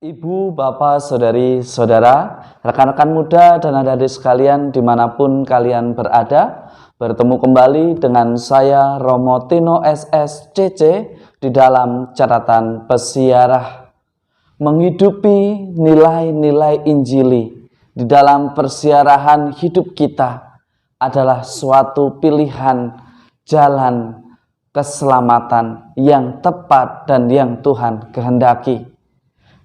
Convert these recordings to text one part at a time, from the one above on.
Ibu, bapak, saudari, saudara, rekan-rekan muda dan adik-adik sekalian dimanapun kalian berada, bertemu kembali dengan saya Romo Tino SSCC di dalam catatan pesiarah. Menghidupi nilai-nilai Injili di dalam persiarahan hidup kita adalah suatu pilihan jalan keselamatan yang tepat dan yang Tuhan kehendaki.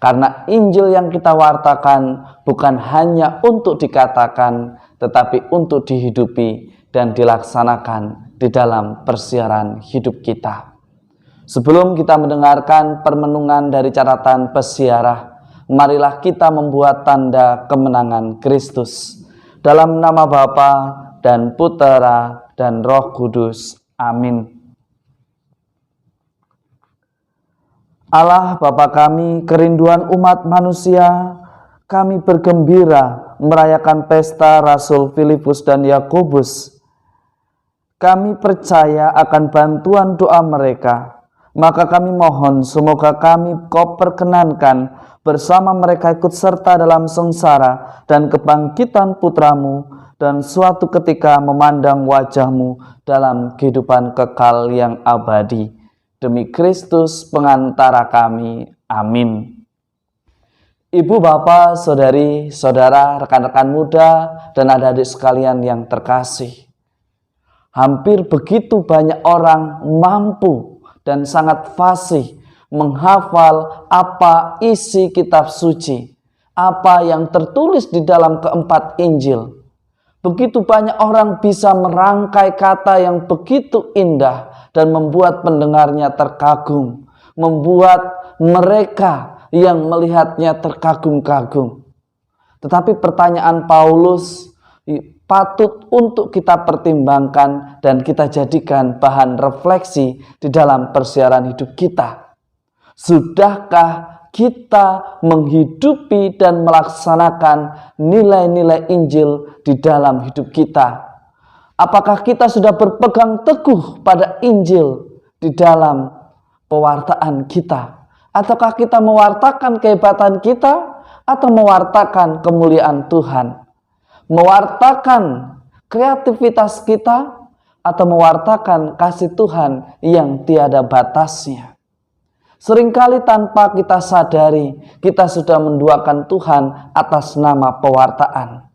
Karena Injil yang kita wartakan bukan hanya untuk dikatakan, tetapi untuk dihidupi dan dilaksanakan di dalam persiaran hidup kita. Sebelum kita mendengarkan permenungan dari catatan pesiarah, marilah kita membuat tanda kemenangan Kristus. Dalam nama Bapa dan Putera dan Roh Kudus. Amin. Allah Bapa kami, kerinduan umat manusia, kami bergembira merayakan pesta Rasul Filipus dan Yakobus. Kami percaya akan bantuan doa mereka, maka kami mohon semoga kami Kau perkenankan bersama mereka ikut serta dalam sengsara dan kebangkitan putra-Mu, dan suatu ketika memandang wajah-Mu dalam kehidupan kekal yang abadi. Demi Kristus pengantara kami. Amin. Ibu, bapak, saudari, saudara, rekan-rekan muda, dan adik-adik sekalian yang terkasih. Hampir begitu banyak orang mampu dan sangat fasih menghafal apa isi kitab suci, apa yang tertulis di dalam keempat Injil. Begitu banyak orang bisa merangkai kata yang begitu indah dan membuat pendengarnya terkagum, membuat mereka yang melihatnya terkagum-kagum. Tetapi pertanyaan Paulus patut untuk kita pertimbangkan dan kita jadikan bahan refleksi di dalam persiaran hidup kita. Sudahkah kita menghidupi dan melaksanakan nilai-nilai Injil di dalam hidup kita? Apakah kita sudah berpegang teguh pada Injil di dalam pewartaan kita? Ataukah kita mewartakan kehebatan kita atau mewartakan kemuliaan Tuhan? Mewartakan kreativitas kita atau mewartakan kasih Tuhan yang tiada batasnya? Seringkali tanpa kita sadari, kita sudah menduakan Tuhan atas nama pewartaan.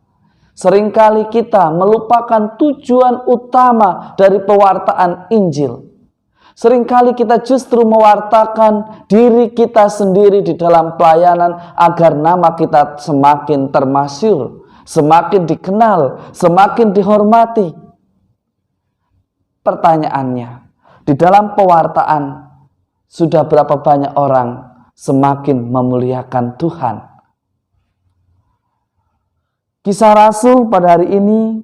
Seringkali kita melupakan tujuan utama dari pewartaan Injil. Seringkali kita justru mewartakan diri kita sendiri di dalam pelayanan agar nama kita semakin termasyhur, semakin dikenal, semakin dihormati. Pertanyaannya, di dalam pewartaan sudah berapa banyak orang semakin memuliakan Tuhan? Kisah Rasul pada hari ini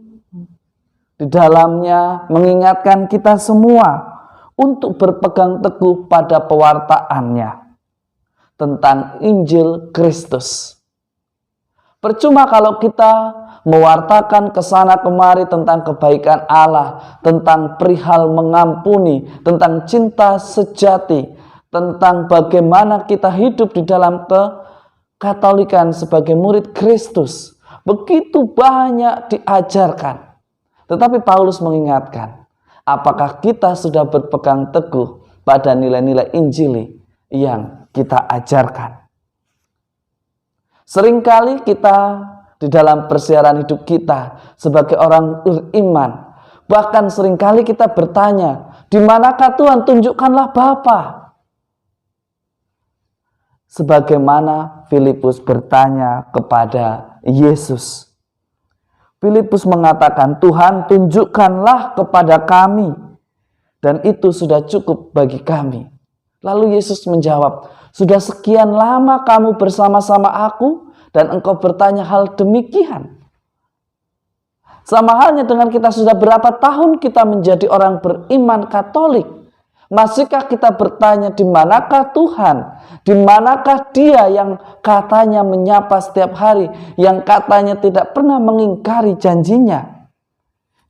di dalamnya mengingatkan kita semua untuk berpegang teguh pada pewartaannya tentang Injil Kristus. Percuma kalau kita mewartakan kesana kemari tentang kebaikan Allah, tentang perihal mengampuni, tentang cinta sejati, tentang bagaimana kita hidup di dalam kekatolikan sebagai murid Kristus. Begitu banyak diajarkan. Tetapi Paulus mengingatkan, apakah kita sudah berpegang teguh pada nilai-nilai Injili yang kita ajarkan? Seringkali kita di dalam persiaran hidup kita sebagai orang beriman, bahkan seringkali kita bertanya, di manakah Tuhan? Tunjukkanlah Bapa. Sebagaimana Filipus bertanya kepada Yesus. Filipus mengatakan, Tuhan tunjukkanlah kepada kami, dan itu sudah cukup bagi kami. Lalu Yesus menjawab, sudah sekian lama kamu bersama-sama aku, dan engkau bertanya hal demikian. Sama halnya dengan kita sudah berapa tahun kita menjadi orang beriman Katolik. Masihkah kita bertanya di manakah Tuhan? Di manakah Dia yang katanya menyapa setiap hari, yang katanya tidak pernah mengingkari janjinya?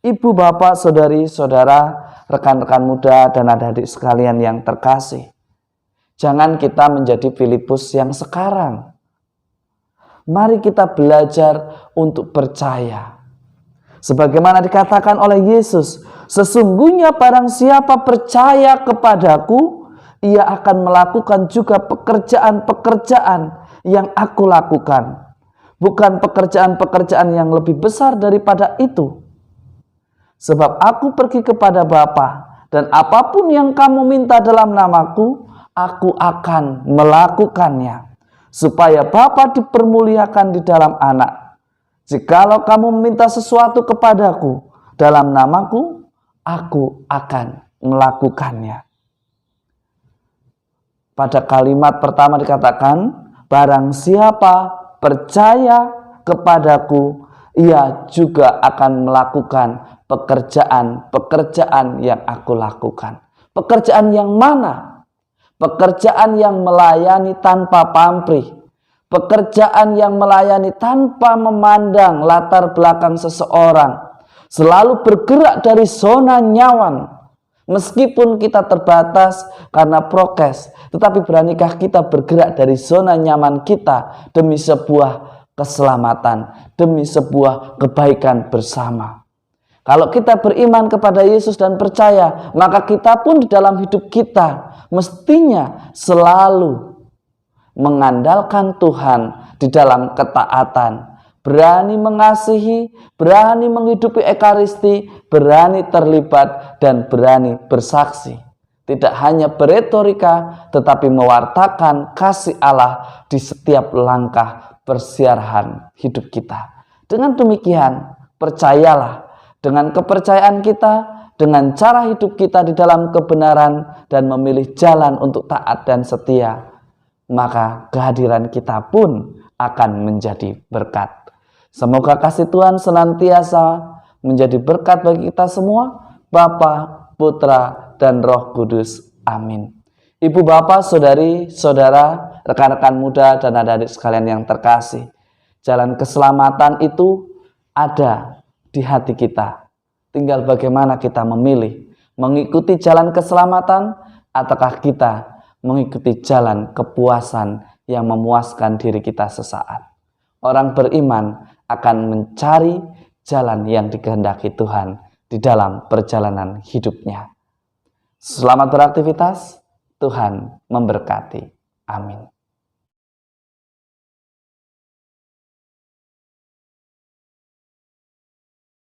Ibu, bapak, saudari, saudara, rekan-rekan muda dan adik-adik sekalian yang terkasih. Jangan kita menjadi Filipus yang sekarang. Mari kita belajar untuk percaya. Sebagaimana dikatakan oleh Yesus, sesungguhnya barang siapa percaya kepadaku, ia akan melakukan juga pekerjaan-pekerjaan yang aku lakukan. Bukan pekerjaan-pekerjaan yang lebih besar daripada itu. Sebab aku pergi kepada Bapa, dan apapun yang kamu minta dalam namaku, aku akan melakukannya, supaya Bapa dipermuliakan di dalam Anak. Jikalau kamu meminta sesuatu kepadaku dalam namaku, aku akan melakukannya. Pada kalimat pertama dikatakan, barang siapa percaya kepadaku, ia juga akan melakukan pekerjaan-pekerjaan yang aku lakukan. Pekerjaan yang mana? Pekerjaan yang melayani tanpa pamrih. Pekerjaan yang melayani tanpa memandang latar belakang seseorang. Selalu bergerak dari zona nyaman. Meskipun kita terbatas karena prokes, tetapi beranikah kita bergerak dari zona nyaman kita demi sebuah keselamatan, demi sebuah kebaikan bersama. Kalau kita beriman kepada Yesus dan percaya, maka kita pun di dalam hidup kita mestinya selalu mengandalkan Tuhan di dalam ketaatan, berani mengasihi, berani menghidupi ekaristi, berani terlibat, dan berani bersaksi. Tidak hanya beretorika, tetapi mewartakan kasih Allah di setiap langkah persiaran hidup kita. Dengan demikian, percayalah, dengan kepercayaan kita, dengan cara hidup kita di dalam kebenaran, dan memilih jalan untuk taat dan setia, maka kehadiran kita pun akan menjadi berkat. Semoga kasih Tuhan senantiasa menjadi berkat bagi kita semua, Bapa, Putra, dan Roh Kudus. Amin. Ibu, Bapak, saudari, saudara, rekan-rekan muda, dan adik-adik sekalian yang terkasih, jalan keselamatan itu ada di hati kita. Tinggal bagaimana kita memilih, mengikuti jalan keselamatan, ataukah kita mengikuti jalan kepuasan yang memuaskan diri kita sesaat. Orang beriman akan mencari jalan yang dikehendaki Tuhan di dalam perjalanan hidupnya. Selamat beraktivitas, Tuhan memberkati. Amin.